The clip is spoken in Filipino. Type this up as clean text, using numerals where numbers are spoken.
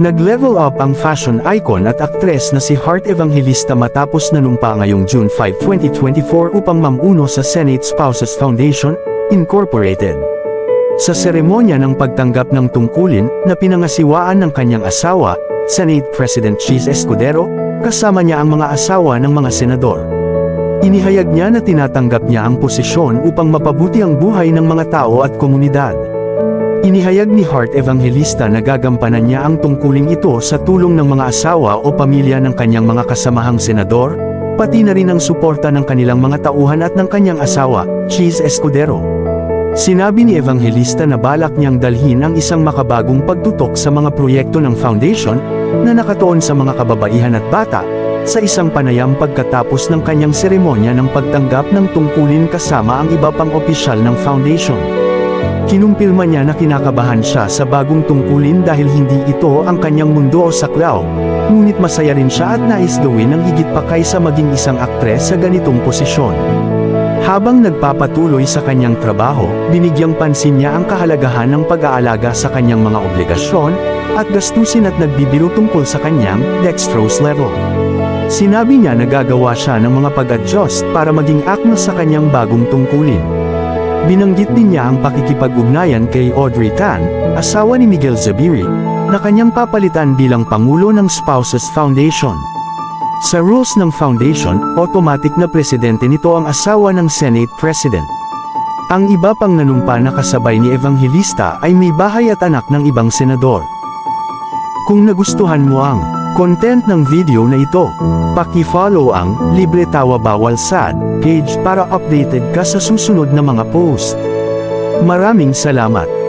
Nag-level up ang fashion icon at aktres na si Heart Evangelista matapos nanumpa ngayong June 5, 2024 upang mamuno sa Senate Spouses Foundation, Incorporated. Sa seremonya ng pagtanggap ng tungkulin na pinangasiwaan ng kanyang asawa, Senate President Cheese Escudero, kasama niya ang mga asawa ng mga senador. Inihayag niya na tinatanggap niya ang posisyon upang mapabuti ang buhay ng mga tao at komunidad. Inihayag ni Heart Evangelista na gagampanan niya ang tungkuling ito sa tulong ng mga asawa o pamilya ng kanyang mga kasamahang senador, pati na rin ang suporta ng kanilang mga tauhan at ng kanyang asawa, Cheese Escudero. Sinabi ni Evangelista na balak niyang dalhin ang isang makabagong pagtutok sa mga proyekto ng foundation na nakatuon sa mga kababaihan at bata, sa isang panayam pagkatapos ng kanyang seremonya ng pagtanggap ng tungkulin kasama ang iba pang opisyal ng foundation. Kinumpirma niya na kinakabahan siya sa bagong tungkulin dahil hindi ito ang kanyang mundo o saklaw, ngunit masaya rin siya at nais gawin ang higit pa kaysa maging isang aktres sa ganitong posisyon. Habang nagpapatuloy sa kanyang trabaho, binigyang pansin niya ang kahalagahan ng pag-aalaga sa kanyang mga obligasyon, at gastusin at nagbibiro tungkol sa kanyang dextrose level. Sinabi niya na gagawa siya ng mga pag-adjust para maging akma sa kanyang bagong tungkulin. Binanggit din niya ang pakikipag-ugnayan kay Audrey Tan, asawa ni Miguel Zubiri, na kanyang papalitan bilang Pangulo ng Spouses Foundation. Sa rules ng foundation, automatic na presidente nito ang asawa ng Senate President. Ang iba pang nanumpa na kasabay ni Evangelista ay may bahay at anak ng ibang senador. Kung nagustuhan mo ang content ng video na ito, paki-follow ang Libre Tawa Bawal Sad page para updated ka sa susunod na mga post. Maraming salamat!